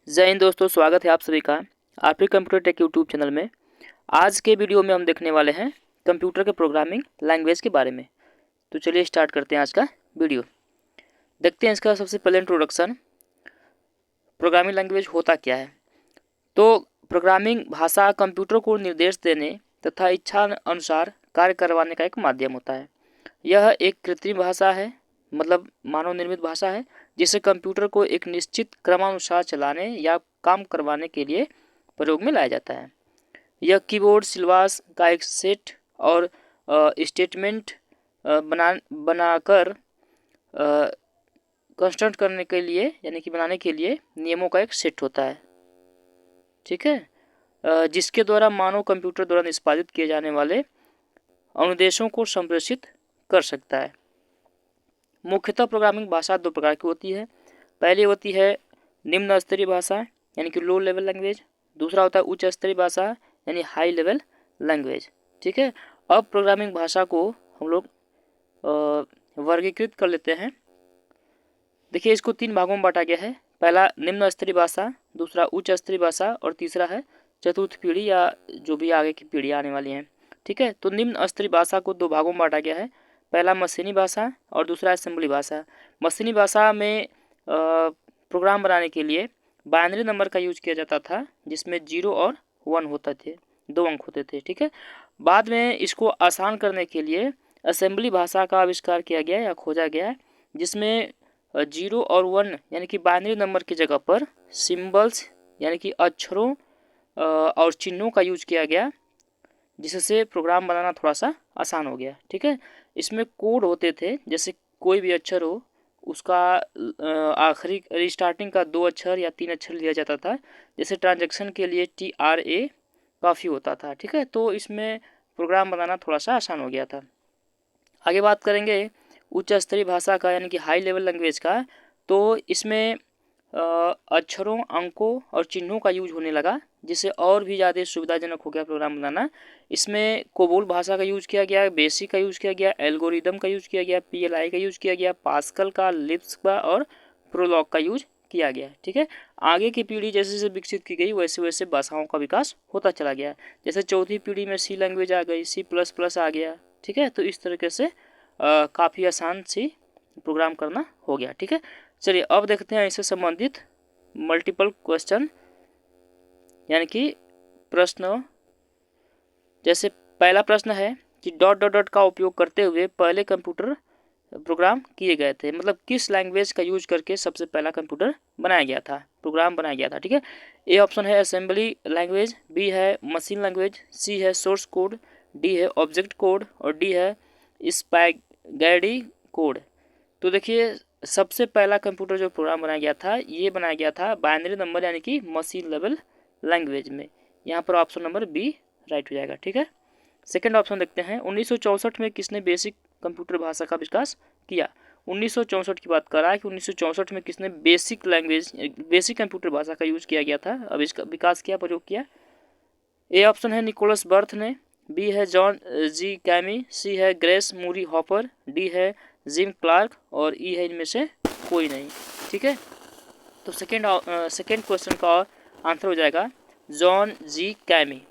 जय हिंद दोस्तों, स्वागत है आप सभी का आपके कंप्यूटर टेक यूट्यूब चैनल में। आज के वीडियो में हम देखने वाले हैं कंप्यूटर के प्रोग्रामिंग लैंग्वेज के बारे में। तो चलिए स्टार्ट करते हैं आज का वीडियो। देखते हैं इसका सबसे पहले इंट्रोडक्शन, प्रोग्रामिंग लैंग्वेज होता क्या है। तो प्रोग्रामिंग भाषा कंप्यूटर को निर्देश देने तथा इच्छा अनुसार कार्य करवाने का एक माध्यम होता है। यह एक कृत्रिम भाषा है, मतलब मानव निर्मित भाषा है, जिसे कंप्यूटर को एक निश्चित क्रमानुसार चलाने या काम करवाने के लिए प्रयोग में लाया जाता है। यह कीबोर्ड सिलवास का एक सेट और स्टेटमेंट बनाकर कंस्ट्रक्ट करने के लिए यानी कि बनाने के लिए नियमों का एक सेट होता है। ठीक है, जिसके द्वारा मानव कंप्यूटर द्वारा निष्पादित किए जाने वाले अनुदेशों को संप्रेषित कर सकता है। मुख्यतः प्रोग्रामिंग भाषा दो प्रकार की होती है। पहली होती है निम्न स्तरीय भाषा यानी कि लो लेवल लैंग्वेज, दूसरा होता है उच्च स्तरीय भाषा यानी हाई लेवल लैंग्वेज। ठीक है, अब प्रोग्रामिंग भाषा को हम लोग वर्गीकृत कर लेते हैं। देखिए, इसको तीन भागों में बांटा गया है। पहला निम्न स्तरीय भाषा, दूसरा उच्च स्तरीय भाषा और तीसरा है चतुर्थ पीढ़ी या जो भी आगे की पीढ़ी आने वाली हैं। ठीक है, तो निम्न स्तरीय भाषा को दो भागों में बांटा गया है। पहला मशीनी भाषा और दूसरा असेंबली भाषा। मशीनी भाषा में प्रोग्राम बनाने के लिए बाइनरी नंबर का यूज किया जाता था, जिसमें 0 और 1 होते थे, 2 अंक होते थे। ठीक है, बाद में इसको आसान करने के लिए असेंबली भाषा का आविष्कार किया गया या खोजा गया, जिसमें 0 और 1 यानी कि बाइनरी नंबर की जगह पर सिंबल्स यानी कि अक्षरों और चिन्हों का यूज किया गया, जिससे प्रोग्राम बनाना थोड़ा सा आसान हो गया। ठीक है, इसमें कोड होते थे, जैसे कोई भी अक्षर हो उसका आखिरी स्टार्टिंग का 2 अक्षर या 3 अक्षर लिया जाता था। जैसे ट्रांजैक्शन के लिए TRA काफ़ी होता था। ठीक है, तो इसमें प्रोग्राम बनाना थोड़ा सा आसान हो गया था। आगे बात करेंगे उच्च स्तरीय भाषा का यानी कि हाई लेवल लैंग्वेज का। तो इसमें अक्षरों, अंकों और चिन्हों का यूज होने लगा, जिससे और भी ज़्यादा सुविधाजनक हो गया प्रोग्राम बनाना। इसमें कोबोल भाषा का यूज किया गया, बेसिक का यूज किया गया, एल्गोरिदम का यूज किया गया, PLI का यूज किया गया, पास्कल का, लिस्प का और प्रोलॉग का यूज किया गया। ठीक है, आगे की पीढ़ी जैसे जैसे विकसित की गई वैसे वैसे भाषाओं का विकास होता चला गया। जैसे चौथी पीढ़ी में C लैंग्वेज आ गई, C++ आ गया। ठीक है, तो इस तरीके से काफ़ी आसान सी प्रोग्राम करना हो गया। ठीक है, चलिए अब देखते हैं इससे संबंधित मल्टीपल क्वेश्चन यानी कि प्रश्न। जैसे पहला प्रश्न है कि डॉट डॉट डॉट का उपयोग करते हुए पहले कंप्यूटर प्रोग्राम किए गए थे, मतलब किस लैंग्वेज का यूज करके सबसे पहला कंप्यूटर बनाया गया था, प्रोग्राम बनाया गया था। ठीक है, ए ऑप्शन है असेंबली लैंग्वेज, बी है मशीन लैंग्वेज, सी है सोर्स कोड, डी है ऑब्जेक्ट कोड और डी है स्पैगेटी कोड। तो देखिए, सबसे पहला कंप्यूटर जो प्रोग्राम बनाया गया था ये बनाया गया था बाइनरी नंबर यानी कि मशीन लेवल लैंग्वेज में। यहाँ पर ऑप्शन नंबर बी राइट हो जाएगा। ठीक है, सेकंड ऑप्शन देखते हैं 1964 में किसने बेसिक कंप्यूटर भाषा का विकास किया। 1964 की बात कर रहा है कि 1964 में किसने बेसिक लैंग्वेज बेसिक कंप्यूटर भाषा का यूज किया गया था, अब इसका विकास किया, प्रयोग किया। ए ऑप्शन है निकोलस बर्थ ने, बी है जॉन जी कैमी, सी है ग्रेस मूरी हॉपर, डी है जिम क्लार्क और ई है इनमें से कोई नहीं। ठीक है, तो सेकेंड क्वेश्चन का आंसर हो जाएगा जॉन जी कैमी।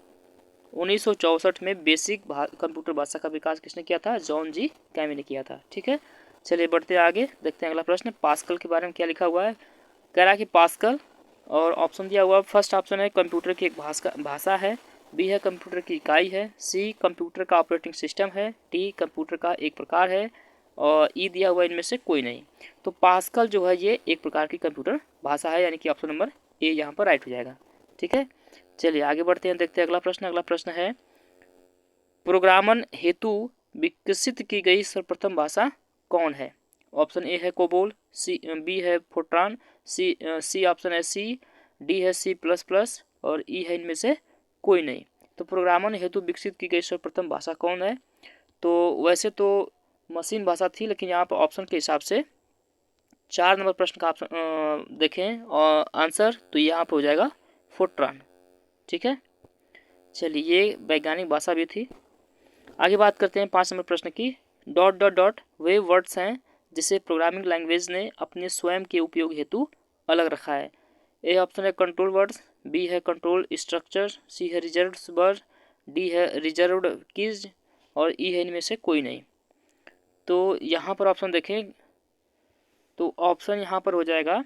1964 में बेसिक कंप्यूटर भाषा का विकास किसने किया था, जॉन जी कैमी ने किया था। ठीक है, चलिए बढ़ते आगे, देखते हैं अगला प्रश्न पास्कल के बारे में क्या लिखा हुआ है। कह रहा है कि पास्कल, और ऑप्शन दिया हुआ फर्स्ट ऑप्शन है कंप्यूटर की एक भाषा है, बी है कंप्यूटर की इकाई है, सी कंप्यूटर का ऑपरेटिंग सिस्टम है, डी कंप्यूटर का एक प्रकार है और ई दिया हुआ इनमें से कोई नहीं। तो पास्कल जो है ये एक प्रकार की कंप्यूटर भाषा है, यानी कि ऑप्शन नंबर ए यहाँ पर राइट हो जाएगा। ठीक है, चलिए आगे बढ़ते हैं, देखते हैं अगला प्रश्न। अगला प्रश्न है प्रोग्रामन हेतु विकसित की गई सर्वप्रथम भाषा कौन है। ऑप्शन ए है कोबोल, सी बी है फोर्ट्रान, सी ऑप्शन है सी, डी है C++ और ई है इनमें से कोई नहीं। तो प्रोग्रामन हेतु विकसित की गई सर्वप्रथम भाषा कौन है। तो वैसे तो मशीन भाषा थी, लेकिन यहाँ पर ऑप्शन के हिसाब से 4 नंबर प्रश्न का ऑप्शन देखें और आंसर तो यहाँ पर हो जाएगा फोर्ट्रान। ठीक है, चलिए ये वैज्ञानिक भाषा भी थी। आगे बात करते हैं 5 नंबर प्रश्न की। डॉट डॉट डॉट वे वर्ड्स हैं जिसे प्रोग्रामिंग लैंग्वेज ने अपने स्वयं के उपयोग हेतु अलग रखा है। ए ऑप्शन है कंट्रोल वर्ड्स, बी है कंट्रोल स्ट्रक्चर, सी है रिजर्व्ड वर्ड, डी है रिजर्व्ड कीज और ई है इनमें से कोई नहीं। तो यहाँ पर ऑप्शन देखें तो ऑप्शन यहाँ पर हो जाएगा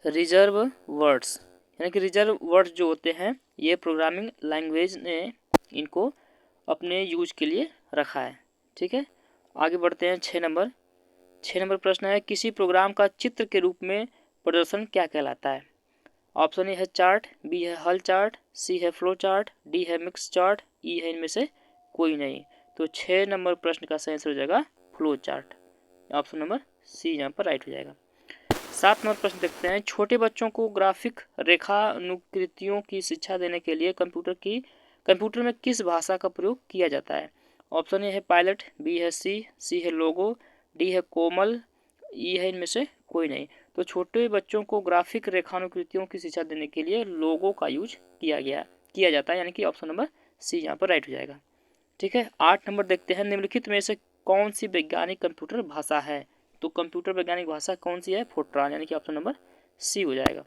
रिजर्व वर्ड्स, यानी कि रिजर्व वर्ड्स जो होते हैं ये प्रोग्रामिंग लैंग्वेज ने इनको अपने यूज के लिए रखा है। ठीक है, आगे बढ़ते हैं। 6 नंबर प्रश्न है किसी प्रोग्राम का चित्र के रूप में प्रदर्शन क्या कहलाता है। ऑप्शन ए है चार्ट, बी है हल चार्ट, सी है फ्लो चार्ट, डी है मिक्स चार्ट, ई है इनमें से कोई नहीं। तो 6 नंबर प्रश्न का सही आंसर हो जाएगा flow chart, option number c यहाँ पर राइट हो जाएगा। 7 नंबर प्रश्न देखते हैं। छोटे बच्चों को ग्राफिक रेखानुकृतियों की शिक्षा देने के लिए कंप्यूटर में किस भाषा का प्रयोग किया जाता है। ऑप्शन ए है पायलट, बी है सी है लोगो, डी है कोमल, ई है इनमें से कोई नहीं। तो छोटे बच्चों को ग्राफिक रेखानुकृतियों की शिक्षा देने के लिए लोगो का यूज किया जाता है, यानी कि ऑप्शन नंबर सी यहाँ पर राइट हो जाएगा। ठीक है, 8 नंबर देखते हैं। निम्नलिखित में से कौन सी वैज्ञानिक कंप्यूटर भाषा है। तो कंप्यूटर वैज्ञानिक भाषा कौन सी है, फोर्ट्रान, यानी कि ऑप्शन नंबर सी हो जाएगा।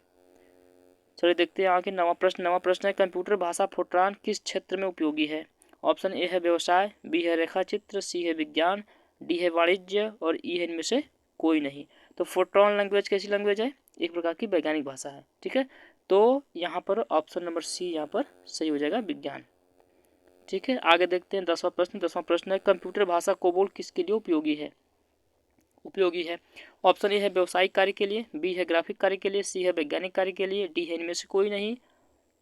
चलिए देखते हैं आगे नवा प्रश्न है कंप्यूटर भाषा फोर्ट्रान किस क्षेत्र में उपयोगी है। ऑप्शन ए है व्यवसाय, बी है रेखाचित्र, सी है विज्ञान, डी है वाणिज्य और ई है इनमें से कोई नहीं। तो फोर्ट्रान लैंग्वेज कैसी लैंग्वेज है, एक प्रकार की वैज्ञानिक भाषा है। ठीक है, तो यहाँ पर ऑप्शन नंबर सी यहाँ पर सही हो जाएगा, विज्ञान। ठीक है, आगे देखते हैं 10वां प्रश्न है कंप्यूटर भाषा कोबोल किसके लिए उपयोगी है। ऑप्शन ए है व्यवसायिक कार्य के लिए, बी है ग्राफिक कार्य के लिए, सी है वैज्ञानिक कार्य के लिए, डी है इनमें से कोई नहीं,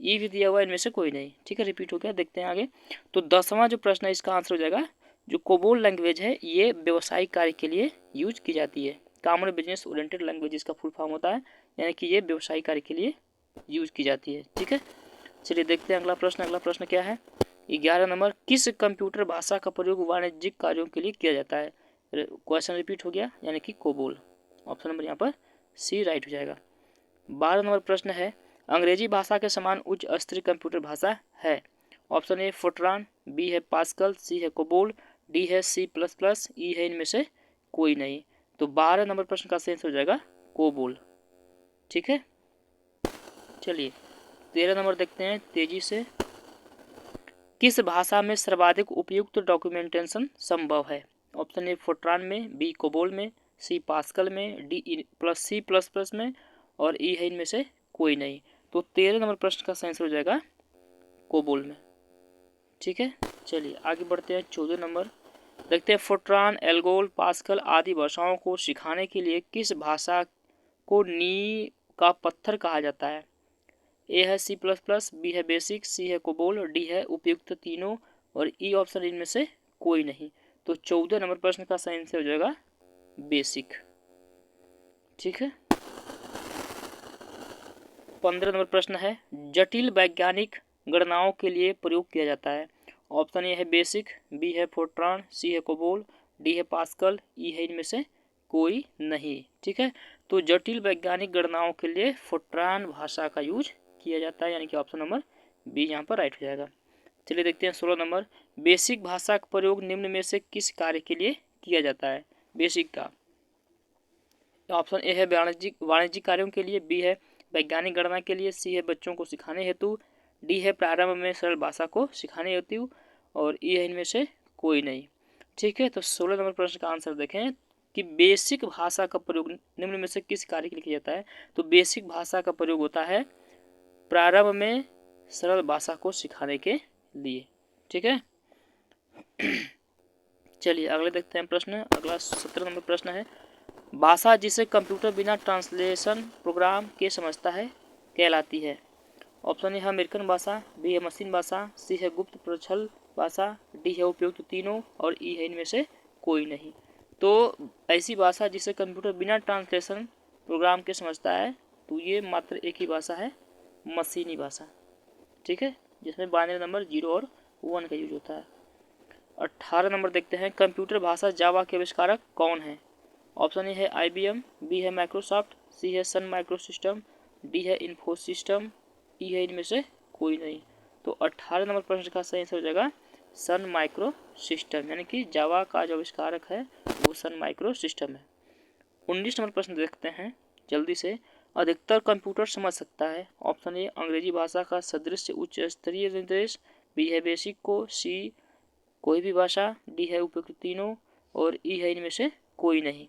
ई भी दिया हुआ है इनमें से कोई नहीं। ठीक है, रिपीट हो गया, देखते हैं आगे। तो 10वां जो प्रश्न है इसका आंसर हो जाएगा जो कोबोल लैंग्वेज है ये व्यवसायिक कार्य के लिए यूज की जाती है। कॉमन बिजनेस ओरिएंटेड लैंग्वेज इसका फुल फॉर्म होता है, यानी कि ये व्यवसायिक कार्य के लिए यूज की जाती है। ठीक है, चलिए देखते हैं अगला प्रश्न क्या है। 11 नंबर किस कंप्यूटर भाषा का प्रयोग वाणिज्यिक कार्यों के लिए किया जाता है। क्वेश्चन रिपीट हो गया, यानी कि कोबोल, ऑप्शन नंबर यहाँ पर सी राइट हो जाएगा। 12 नंबर प्रश्न है अंग्रेजी भाषा के समान उच्च स्तरीय कंप्यूटर भाषा है। ऑप्शन ए फोर्ट्रान, बी है पास्कल, सी है कोबोल, डी है C++, ई है इनमें से कोई नहीं। तो 12 नंबर प्रश्न का सही आंसर हो जाएगा कोबोल। ठीक है, चलिए 13 नंबर देखते हैं तेजी से। किस भाषा में सर्वाधिक उपयुक्त डॉक्यूमेंटेशन संभव है। ऑप्शन ए फोर्ट्रान में, बी कोबोल में, सी पास्कल में, डी C++ में और ई है इनमें से कोई नहीं। तो 13 नंबर प्रश्न का सही आंसर हो जाएगा कोबोल में। ठीक है, चलिए आगे बढ़ते हैं। 14 नंबर देखते हैं फोर्ट्रान, एल्गोल, पास्कल आदि भाषाओं को सिखाने के लिए किस भाषा को नींव का पत्थर कहा जाता है। ए है C++, बी है बेसिक, सी है कोबोल, डी है उपयुक्त तीनों और ई ऑप्शन इनमें से कोई नहीं। तो 14 नंबर प्रश्न का सही आंसर हो जाएगा बेसिक। ठीक है, 15 नंबर प्रश्न है जटिल वैज्ञानिक गणनाओं के लिए प्रयोग किया जाता है। ऑप्शन ए है बेसिक, बी है फोर्ट्रान, सी है कोबोल, डी है पास्कल, ई है इनमें से कोई नहीं। ठीक है, तो जटिल वैज्ञानिक गणनाओं के लिए फोर्ट्रान भाषा का यूज किया जाता है, यानी कि ऑप्शन नंबर बी यहाँ पर राइट हो जाएगा। चलिए देखते हैं 16 नंबर बेसिक भाषा का प्रयोग निम्न में से किस कार्य के लिए किया जाता है। बेसिक का ऑप्शन ए है वाणिज्यिक कार्यों के लिए, बी है वैज्ञानिक गणना के लिए, सी है बच्चों को सिखाने हेतु, डी है प्रारंभ में सरल भाषा को सिखाने हेतु और ई है इनमें से कोई नहीं। ठीक है, तो 16 नंबर प्रश्न का आंसर देखें कि बेसिक भाषा का प्रयोग निम्न में से किस कार्य के लिए किया जाता है। तो बेसिक भाषा का प्रयोग होता है प्रारंभ में सरल भाषा को सिखाने के लिए। ठीक है, चलिए अगले देखते हैं प्रश्न। अगला 17 नंबर प्रश्न है भाषा जिसे कंप्यूटर बिना ट्रांसलेशन प्रोग्राम के समझता है कहलाती है। ऑप्शन ए है अमेरिकन भाषा, बी है मशीन भाषा, सी है गुप्त प्रच्छल भाषा, डी है उपयुक्त तीनों और ई है इनमें से कोई नहीं। तो ऐसी भाषा जिसे कंप्यूटर बिना ट्रांसलेशन प्रोग्राम के समझता है तो ये मात्र एक ही भाषा है, मशीनी भाषा। ठीक है, जिसमें बाइनरी नंबर 0 और 1 का यूज होता है। 18 नंबर देखते हैं कंप्यूटर भाषा जावा के आविष्कारक कौन है। ऑप्शन ए है IBM, बी है माइक्रोसॉफ्ट, सी है सन माइक्रो सिस्टम, डी है इन्फोसिस्टम, ई है इनमें से कोई नहीं। तो 18 नंबर प्रश्न का सही आंसर हो जाएगा सन माइक्रो सिस्टम, यानी कि जावा का जो आविष्कारक है वो सन माइक्रो सिस्टम है। 19 नंबर प्रश्न देखते हैं जल्दी से। अधिकतर कंप्यूटर समझ सकता है? ऑप्शन ए अंग्रेजी भाषा का सदृश उच्च स्तरीय निर्देश, बी है बेसिक को, सी कोई भी भाषा, डी है उपयुक्त तीनों और ई है इनमें से कोई नहीं।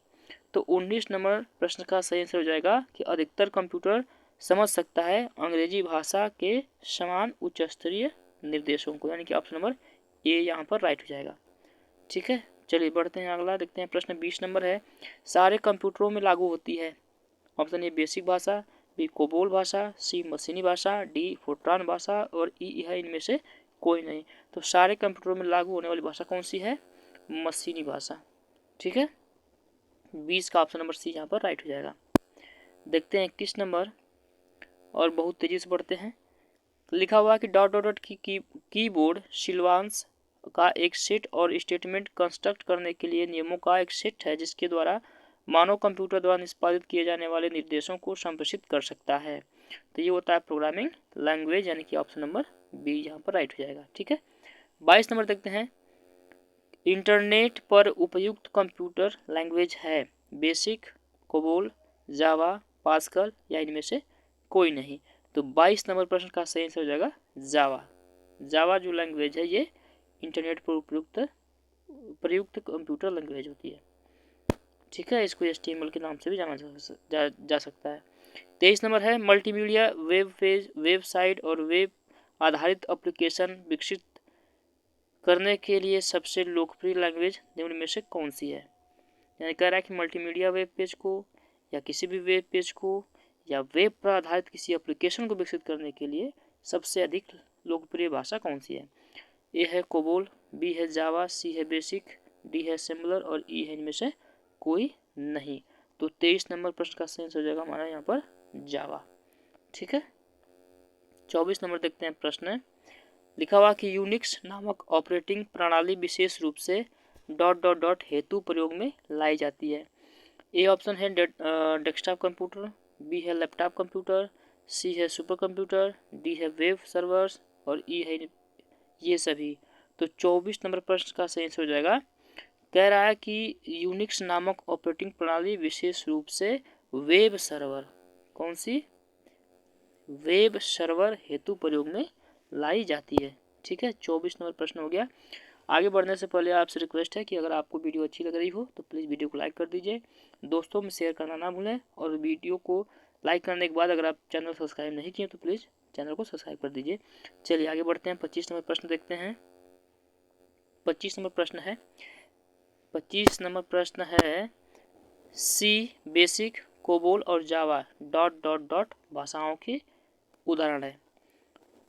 तो 19 नंबर प्रश्न का सही आंसर हो जाएगा कि अधिकतर कंप्यूटर समझ सकता है अंग्रेजी भाषा के समान उच्च स्तरीय निर्देशों को, यानी कि ऑप्शन नंबर ए यहाँ पर राइट हो जाएगा। ठीक है, चलिए बढ़ते हैं अगला, देखते हैं प्रश्न 20 नंबर है, सारे कंप्यूटरों में लागू होती है? ऑप्शन ए बेसिक भाषा, बी कोबोल भाषा, सी मशीनी भाषा, डी फोर्ट्रान भाषा और ई है इनमें से कोई नहीं। तो सारे कंप्यूटरों में लागू होने वाली भाषा कौन सी है? मशीनी भाषा। ठीक है, 20 का ऑप्शन नंबर सी यहाँ पर राइट हो जाएगा। देखते हैं 21 नंबर, और बहुत तेजी से बढ़ते हैं। लिखा हुआ कि डॉट डॉट डॉट कीबोर्ड सिलवांश का एक सेट और स्टेटमेंट कंस्ट्रक्ट करने के लिए नियमों का एक सेट है जिसके द्वारा मानव कंप्यूटर द्वारा निष्पादित किए जाने वाले निर्देशों को संप्रेषित कर सकता है। तो ये होता है प्रोग्रामिंग लैंग्वेज, यानी कि ऑप्शन नंबर बी यहाँ पर राइट हो जाएगा। ठीक है, 22 नंबर देखते हैं, इंटरनेट पर उपयुक्त कंप्यूटर लैंग्वेज है? बेसिक, कोबोल, जावा, पास्कल या इनमें से कोई नहीं। तो 22 नंबर प्रश्न का सही आंसर हो जाएगा जावा। जावा जो लैंग्वेज है ये इंटरनेट पर प्रयुक्त कंप्यूटर लैंग्वेज होती है। ठीक है, इसको HTML के नाम से भी जाना जा सकता है। 23 नंबर है, मल्टीमीडिया वेब पेज, वेबसाइट और वेब आधारित एप्लीकेशन विकसित करने के लिए सबसे लोकप्रिय लैंग्वेज निम्न में से कौन सी है? यानी कह रहा है कि मल्टीमीडिया वेब पेज को या किसी भी वेब पेज को या वेब पर आधारित किसी एप्लीकेशन को विकसित करने के लिए सबसे अधिक लोकप्रिय भाषा कौन सी है? ए है कोबोल, बी है जावा, सी है बेसिक, डी है असेंबलर और ई है इनमें से कोई नहीं। तो 23 नंबर प्रश्न का सही आंसर हो जाएगा हमारा यहाँ पर जावा। ठीक है, 24 नंबर देखते हैं प्रश्न। लिखा हुआ कि यूनिक्स नामक ऑपरेटिंग प्रणाली विशेष रूप से डॉट डॉट डॉट हेतु प्रयोग में लाई जाती है? ए ऑप्शन है डेस्कटॉप कंप्यूटर, बी है लैपटॉप कंप्यूटर, सी है सुपर कंप्यूटर, डी है वेब सर्वर्स और ई है ये सभी। तो 24 नंबर प्रश्न का सही आंसर हो जाएगा, कह रहा है कि यूनिक्स नामक ऑपरेटिंग प्रणाली विशेष रूप से वेब सर्वर, कौन सी? वेब सर्वर हेतु प्रयोग में लाई जाती है। ठीक है, 24 नंबर प्रश्न हो गया। आगे बढ़ने से पहले आपसे रिक्वेस्ट है कि अगर आपको वीडियो अच्छी लग रही हो तो प्लीज़ वीडियो को लाइक कर दीजिए, दोस्तों में शेयर करना ना भूलें, और वीडियो को लाइक करने के बाद अगर आप चैनल सब्सक्राइब नहीं किए तो प्लीज़ चैनल को सब्सक्राइब कर दीजिए। चलिए आगे बढ़ते हैं, 25 नंबर प्रश्न देखते हैं। 25 नंबर प्रश्न है, 25 नंबर प्रश्न है, सी, बेसिक, कोबोल और जावा डॉट डॉट डॉट भाषाओं के उदाहरण है?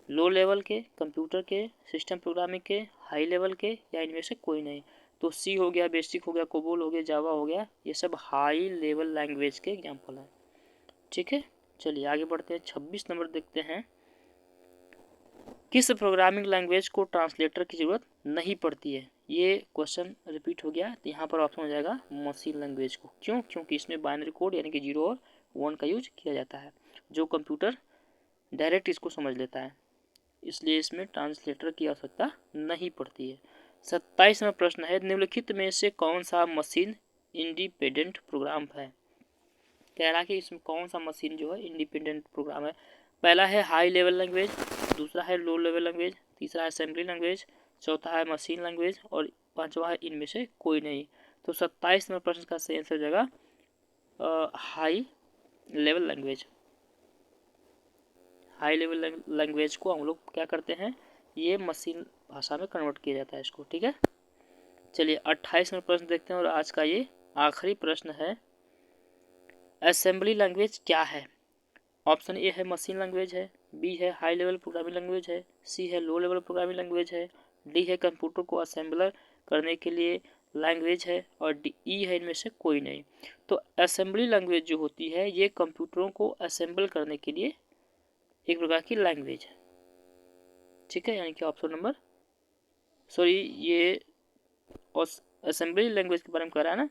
लो लेवल के कंप्यूटर के, सिस्टम प्रोग्रामिंग के, हाई लेवल के या इनमें से कोई नहीं। तो सी हो गया, बेसिक हो गया, कोबोल हो गया, जावा हो गया, ये सब हाई लेवल लैंग्वेज के एग्जाम्पल हैं। ठीक है, चलिए आगे बढ़ते हैं, 26 नंबर देखते हैं, किस प्रोग्रामिंग लैंग्वेज को ट्रांसलेटर की जरूरत नहीं पड़ती है? ये क्वेश्चन रिपीट हो गया, तो यहाँ पर ऑप्शन हो जाएगा मशीन लैंग्वेज को। क्यों? क्योंकि इसमें बाइनरी कोड यानी कि 0 और 1 का यूज किया जाता है, जो कंप्यूटर डायरेक्ट इसको समझ लेता है, इसलिए इसमें ट्रांसलेटर की आवश्यकता नहीं पड़ती है। 27वां प्रश्न है, निम्नलिखित में से कौन सा मशीन इंडिपेंडेंट प्रोग्राम है? कह रहा है कि इसमें कौन सा मशीन जो है इंडिपेंडेंट प्रोग्राम है? पहला है हाई लेवल लैंग्वेज, दूसरा है लो लेवल लैंग्वेज, तीसरा है असेंबली लैंग्वेज, चौथा है मशीन लैंग्वेज और पांचवा है इनमें से कोई नहीं। तो 27 नंबर प्रश्न का सही आंसर हो जाएगा high level language. High level language को हम लोग क्या करते हैं, ये मशीन भाषा में कन्वर्ट किया जाता है इसको। ठीक है, चलिए 28 नंबर प्रश्न देखते हैं और आज का ये आखिरी प्रश्न है, असेंबली लैंग्वेज क्या है? ऑप्शन ए है मशीन लैंग्वेज है, बी है हाई लेवल प्रोग्रामिंग लैंग्वेज है, सी है लो लेवल प्रोग्रामिंग लैंग्वेज है, डी है कंप्यूटर को असेंबलर करने के लिए लैंग्वेज है और डी ई है इनमें से कोई नहीं। तो असेंबली लैंग्वेज जो होती है ये कंप्यूटरों को असेंबल करने के लिए एक प्रकार की लैंग्वेज है। ठीक है, यानी कि ऑप्शन नंबर ये असेंबली लैंग्वेज के बारे में कह रहा है ना,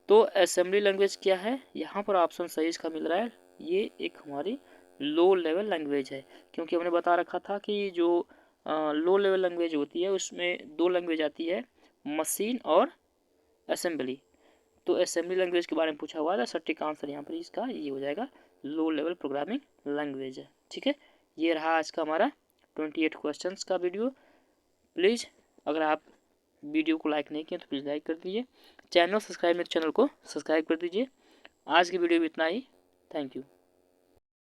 तो असेंबली लैंग्वेज क्या है, यहाँ पर ऑप्शन सही इसका मिल रहा है, ये एक हमारी लो लेवल लैंग्वेज है। क्योंकि हमने बता रखा था कि जो लो लेवल लैंग्वेज होती है उसमें दो लैंग्वेज आती है, मशीन और असेंबली। तो असेंबली लैंग्वेज के बारे में पूछा हुआ था, सटीक आंसर यहाँ पर इसका ये हो जाएगा लो लेवल प्रोग्रामिंग लैंग्वेज है। ठीक है, ये रहा आज का हमारा 28 क्वेश्चंस का वीडियो। प्लीज़ अगर आप वीडियो को लाइक नहीं किए तो प्लीज़ लाइक कर दीजिए, चैनल को सब्सक्राइब कर दीजिए। आज की वीडियो में इतना ही। Thank you.